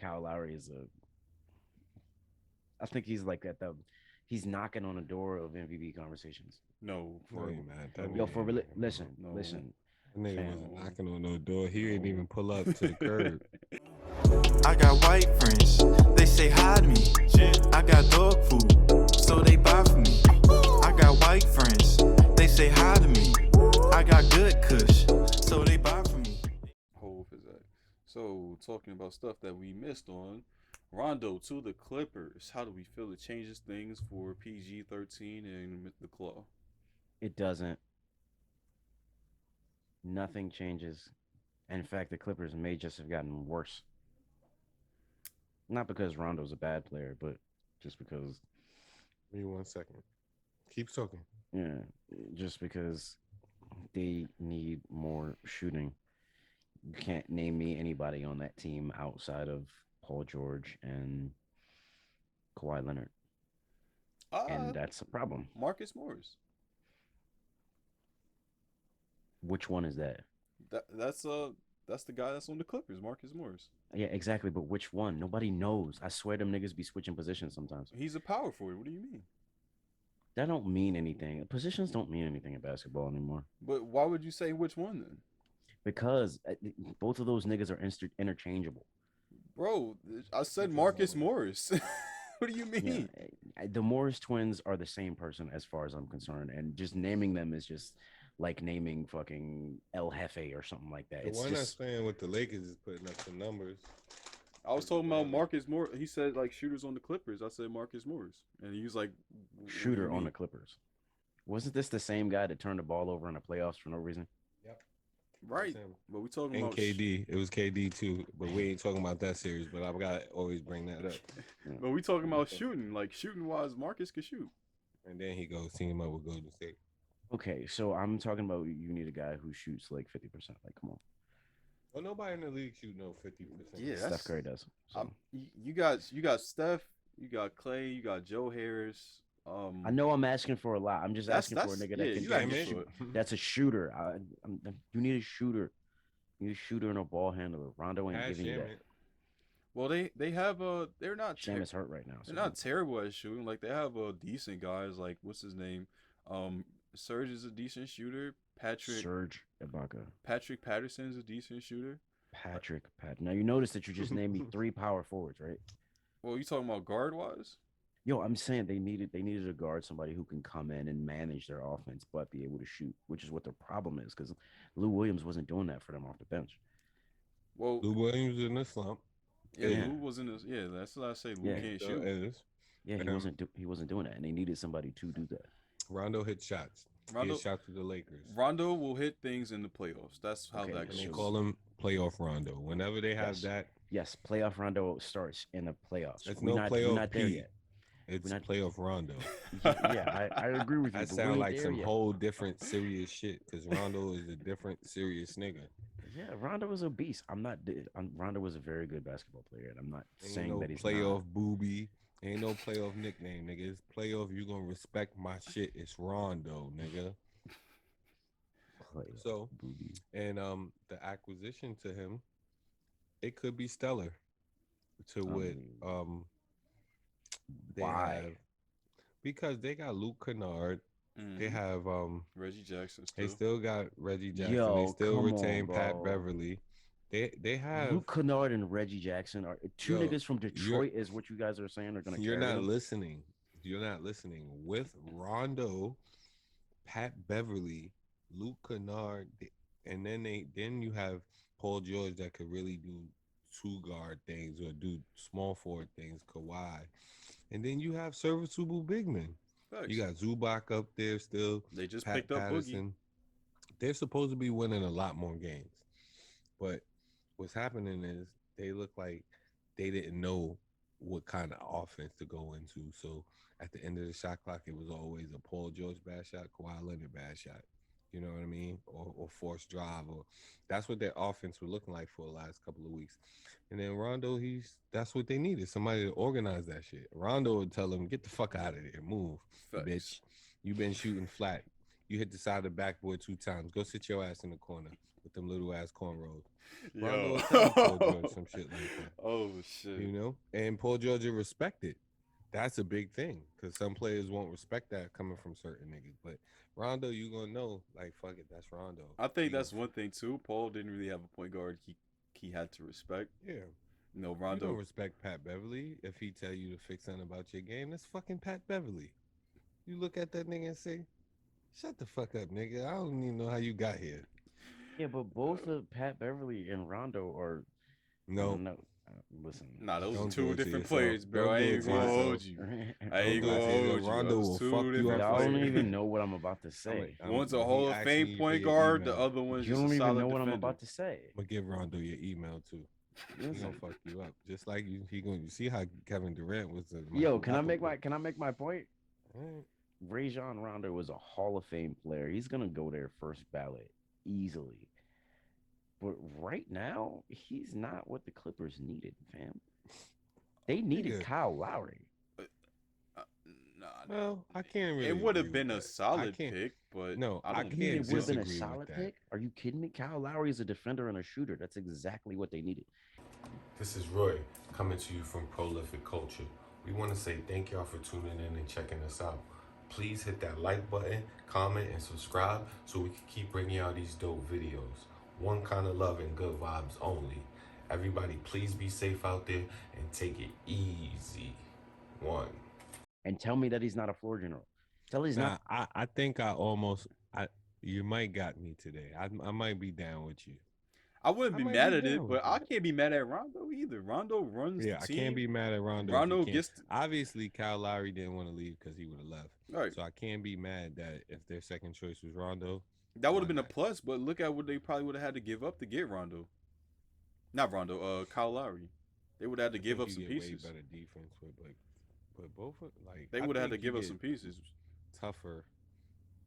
Kyle Lowry is a. I think he's like at the. He's knocking on the door of MVP conversations. No, No, for you mad. That Yo, no, for nigga, really, listen, no, listen, that nigga fam. wasn't no, knocking on no door. He didn't even no. pull up to the curb. I got white friends, they say hi to me. I got dog food, so they buy for me. I got white friends, they say hi to me. I got good kush, so they buy for me. Hove is that? So talking about stuff that we missed on, Rondo to the Clippers. How do we feel it changes things for PG-13 and the Claw? It doesn't. Nothing changes. In fact, the Clippers may just have gotten worse. Not because Rondo's a bad player, but just because, Give me 1 second. Keep talking. yeah, just because they need more shooting. You can't name me anybody on that team outside of Paul George and Kawhi Leonard, Uh and that's a problem. Marcus Morris. Which one is that? That's the guy that's on the Clippers, Marcus Morris. Yeah, exactly. But which one? Nobody knows. I swear them niggas be switching positions sometimes. He's a power forward. What do you mean? That don't mean anything. Positions don't mean anything in basketball anymore But why would you say which one then? because both of those niggas are interchangeable. Bro, I said Get Marcus your Morris. What do you Yeah, mean? the Morris twins are the same person as far as I'm concerned, and just naming them is just like naming fucking El Jefe or something like that. The It's one that's just playing with the Lakers is putting up some numbers. I was talking about Marcus Morris. He said like shooters on the Clippers. I said Marcus Morris, and he was like, "What do you shooter on the mean?" Clippers. Wasn't this the same guy that turned the ball over in the playoffs for no reason? Yep. That's Right, him. but we talking And about KD. It was KD too, but we ain't talking about that series. But I've got to always bring that up. Yeah. but we talking about shooting. Like shooting wise, Marcus could shoot. And then he goes team up with Golden State. Okay, so I'm talking about you need a guy who shoots like 50%. Like, come on. Well, nobody in the league shoot no 50%. Yeah, Steph that's Curry does. So you got Steph, you got Clay, you got Joe Harris. I know I'm asking for a lot. I'm just asking for a That's nigga yeah, that can you gotta Damn get it. to it. that's a shooter. You need a shooter. You need a shooter and a ball handler. Rondo ain't Cash giving you that. Hammond. Well, they have they're not Sham is hurt right now. they're So not terrible at shooting. Like they have decent guys. Like what's his name? Serge is a decent shooter. Serge Ibaka, Patrick Patterson is a decent shooter. Pat. Now you notice that you just named me three power forwards, right? Well, you talking about guard wise? Yo, I'm saying they needed a guard, somebody who can come in and manage their offense, but be able to shoot, which is what their problem is. Because Lou Williams wasn't doing that for them off the bench. Well, Lou Williams in the slump. yeah, Is. Yeah, Lou was in this. Yeah, that's what I say. Lou yeah, can't Still shoot. is. yeah. Um, He wasn't doing that, and they needed somebody to do that. Rondo hit shots. He hit Rondo shots to the Lakers. Rondo will hit things in the playoffs. That's how Okay, that And they goes. call him playoff Rondo. Whenever they have Yes, that, yes. Playoff Rondo starts in the playoffs. it's We're no not we're playoff not there P. yet. It's We're not. playoff Rondo. Yeah, I agree with you, That but we sound ain't like there some yet. whole different serious shit because Rondo is a different serious nigga. Yeah, Rondo was a beast. Rondo was a very good basketball player, and I'm not Ain't saying no that he's not. playoff booby. Ain't no playoff nickname, nigga. It's playoff. You gonna respect my shit. It's Rondo, nigga. Playoff So, booby. and the acquisition to him, it could be stellar. To I what mean, they why? have because they got Luke Kennard. They hmm have Reggie Jackson they still. still got Reggie Jackson. They Yo, still come on, retain Pat bro. Beverly. They have Luke Kennard and Reggie Jackson are two yo, niggas from you're Detroit, is what you guys are saying are gonna you're carry not them. listening. You're not listening. With Rondo, Pat Beverly, Luke Kennard, and then you have Paul George that could really do two guard things or do small forward things, Kawhi. And then you have serviceable big men. You Facts. got Zubac up there still, They just Pat picked up Boogie. Patterson. They're supposed to be winning a lot more games. But what's happening is they look like they didn't know what kind of offense to go into. So at the end of the shot clock, it was always a Paul George bad shot, Kawhi Leonard bad shot. You know what I mean? Or forced drive, or that's what their offense was looking like for the last couple of weeks. And then Rondo, that's what they needed, somebody to organize that shit. Rondo would tell them, "Get the fuck out of there, move, Facts. bitch. You've been shooting flat. You hit the side of the backboard 2 times. Go sit your ass in the corner with them little ass cornrows. Rondo Yo. will tell you Paul George some shit like that. Oh shit. You know, and Paul George will respect it. That's a big thing because some players won't respect that coming from certain niggas. But Rondo, you gonna know, like, fuck it, that's Rondo. I think He that's gonna- one thing too. Paul didn't really have a point guard he had to respect. Yeah, You know, you Rondo. don't respect Pat Beverly if he tell you to fix something about your game. That's fucking Pat Beverly. You look at that nigga and say, "Shut the fuck up, nigga. I don't even know how you got here." Yeah, but both of Pat Beverly and Rondo are No, no. Listen, Nah, those are Don't do two it to different yourself. players, bro. Don't I do ain't it to gonna yourself. hold you. I Don't ain't do it gonna to yourself. hold you. Rondo Those will two fuck you different up. y'all don't players. even know what I'm about to say. One's a he Hall of asking Fame you for point your guard. The email. other one's You just don't a even solid know what I'm defender. about to say. I'm gonna give Rondo your email too. He gonna Listen, fuck you up, just like he gonna. You see how Kevin Durant was the yo, Michael can I make Jordan. my can I make my point? Alright. Rajon Rondo was a Hall of Fame player. He's gonna go there first ballot easily. But right now, he's not what the Clippers needed, fam. They needed Nigga. Kyle Lowry. Nah, Well, I can't really. it would have agree with been a that. solid I can't- pick, but No, I I don't You mean can't it would have been a disagree with solid that. pick? Are you kidding me? Kyle Lowry is a defender and a shooter. That's exactly what they needed. This is Roy coming to you from Prolific Culture. We want to say thank y'all for tuning in and checking us out. Please hit that like button, comment, and subscribe so we can keep bringing y'all these dope videos. One kind of love and good vibes only. Everybody, please be safe out there and take it easy. One. And tell me that he's not a floor general. Tell he's Nah, not. I think you might got me today. I might be down with you. I wouldn't I be might mad be at it, down but with I that. can't be mad at Rondo either. Rondo runs Yeah, the I team. can't be mad at Rondo. Rondo if he gets can't. Obviously, Kyle Lowry didn't want to leave because he would have left. right. So I can't be mad that if their second choice was Rondo, That would have why been a not? plus, but look at what they probably would have had to give up to get Rondo. Not Rondo, Kyle Lowry. They would have had to I give think up you some get pieces. Way better defense with, but both like They I would have had to think you give up get some pieces. Tougher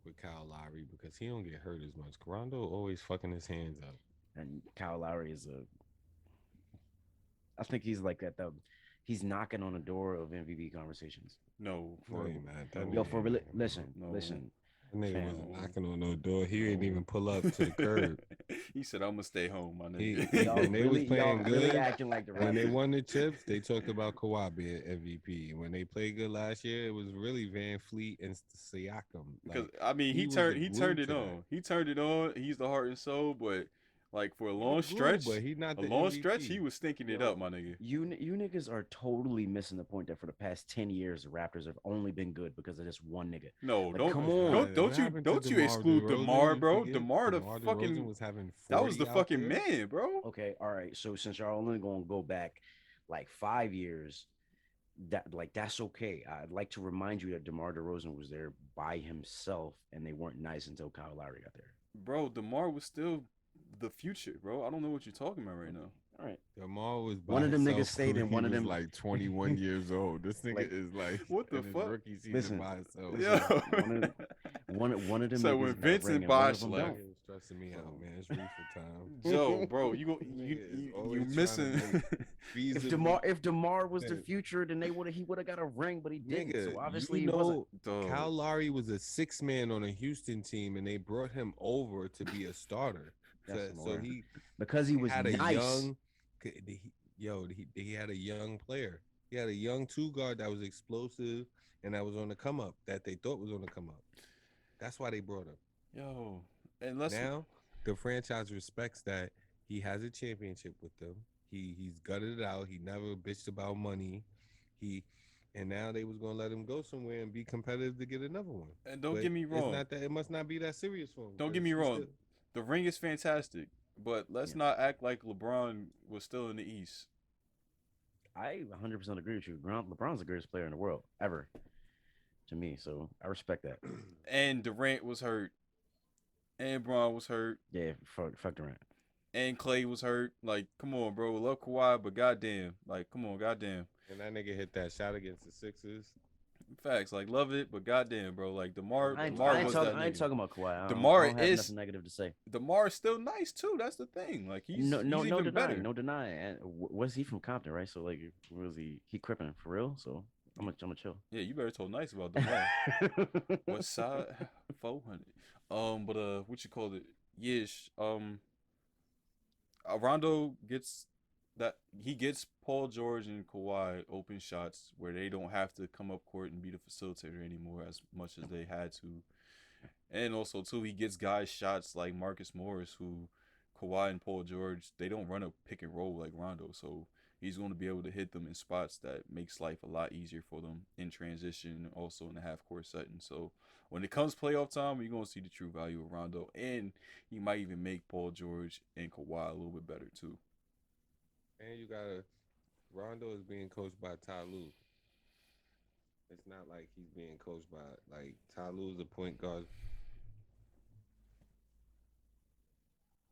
with Kyle Lowry because he don't get hurt as much. Rondo always fucking his hands up. And Kyle Lowry is a. I think he's like at the. He's knocking on the door of MVP conversations. No, No, he not. That Yo, nigga for ain't real, knocking listen, on- No. listen. That nigga Fam. wasn't knocking on no door. He didn't No. even pull up to the curb. He said, "I'm gonna stay home, my He- nigga." Y'all when they was really, playing y'all really good, acting like the When they Raptors. won the chips, they talked about Kawhi being MVP. When they played good last year, it was really Van Fleet and Siakam. Because Like, I mean, he he was turned the he glue turned it to that. on. He turned it on. He's the heart and soul, but like for a he long the glue, stretch, but he not a the long MVP. stretch, he was stinking it Yo. up, my nigga. You niggas are totally missing the point that for the past 10 years, the Raptors have only been good because of this one nigga. No, Like, don't come on. don't What you happened to don't you DeMar exclude DeRozan? DeMar, You bro. forget DeMar the DeMar DeRozan fucking was having 40 that was the out fucking there. man, bro. Okay, all right. So since y'all only gonna go back like 5 years, that's okay. I'd like to remind you that DeMar DeRozan was there by himself, and they weren't nice until Kyle Lowry got there. Bro, DeMar was still the future, bro. I don't know what you're talking about right now. All right. DeMar was by One of them himself niggas stayed when in he one of was them- like 21 years old. This nigga Like, is like what the in his fuck? rookie season Listen, by himself. listen. Yo. One of them. So niggas when got a Vincent ring and one Bosch of them left, don't. Nigga was stressing me out, man. It's reefer time. Joe, bro, you Nigga is you always trying to missing. make If feasibly- DeMar was the Hey. future, then he would have got a ring, but he didn't. Nigga, So obviously you he wasn't. know, Dog. Kyle Lowry was a 6-man on a Houston team, and they brought him over to be a starter. Yes, So, I'm so aware. he Because he was had a nice. young, he had a young player. He had a young 2 guard that was explosive and that was on the come up that they thought was on the come up. That's why they brought him. Yo, and let's Now the franchise respects that he has a championship with them. He's gutted it out. He never bitched about money. And now they was gonna let him go somewhere and be competitive to get another one. and don't But get me wrong. It's not that. It must not be that serious for him. Don't get 'cause me he wrong. still- The ring is fantastic, but let's Yeah. not act like LeBron was still in the East. I 100% agree with you. LeBron's the greatest player in the world ever, to me. So I respect that. And Durant was hurt, and Braun was hurt, Yeah, fuck Durant. and Clay was hurt. Like, come on, bro. Love Kawhi, but goddamn, like, come on, goddamn. And that nigga hit that shot against the Sixers. Facts, like, love it, but goddamn, bro. Like, DeMar I ain't was that I ain't nigga. talking about Kawhi. I DeMar don't have is- nothing negative to say. DeMar is still nice too. That's the thing. Like, he's No he's denying, even better. no denying. And was he from Compton, right? So like, was he cripping for real? So I'm gonna chill. Yeah, you better talk nice about DeMar. What side? 400. But what you call it? Yeah, Rondo gets that he gets Paul George and Kawhi open shots where they don't have to come up court and be the facilitator anymore as much as they had to. And also too, he gets guys shots like Marcus Morris, who Kawhi and Paul George, they don't run a pick and roll like Rondo, so he's going to be able to hit them in spots that makes life a lot easier for them in transition and also in the half court setting. So when it comes playoff time, you're going to see the true value of Rondo, and he might even make Paul George and Kawhi a little bit better too. And you gotta Rondo is being coached by Ty Lue. It's not like he's being coached by like Ty Lue's a point guard.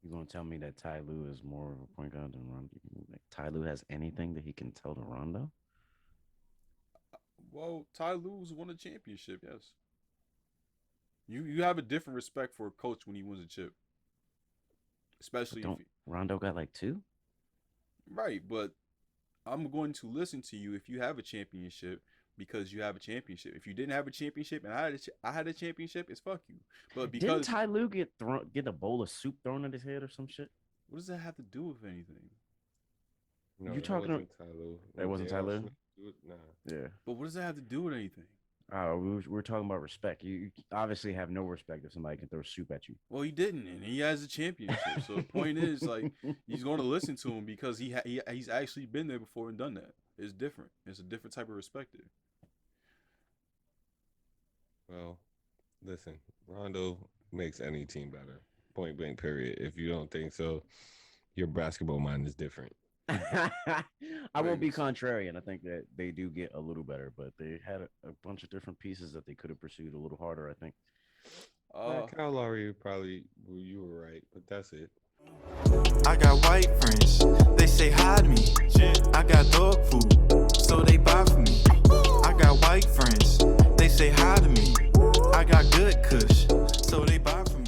You gonna tell me that Ty Lue is more of a point guard than Rondo? Like, Ty Lue has anything that he can tell to Rondo? Well, Ty Lue's won a championship, yes. You have a different respect for a coach when he wins a chip, especially if Rondo got like 2? right. But I'm going to listen to you if you have a championship because you have a championship. If you didn't have a championship and I had a championship, it's fuck you. But because Didn't Ty Lue get a bowl of soup thrown at his head or some shit? what does that have to do with anything? No, You talking wasn't Ty Lue. That wasn't Ty Lue? Nah. Yeah. But what does that have to do with anything? We were talking about respect. You obviously have no respect if somebody can throw soup at you. Well, he didn't, and he has a championship. So the point is, like, he's going to listen to him because he's actually been there before and done that. It's different. It's a different type of respect there. Well, listen, Rondo makes any team better. Point blank, period. If you don't think so, your basketball mind is different. I won't be contrarian. I think that they do get a little better, but they had a bunch of different pieces that they could have pursued a little harder, I think. Kyle Lowry you were right, but that's it. I got white friends, they say hi to me. I got dog food, so they buy for me. I got white friends, they say hi to me. I got good kush, so they buy for me.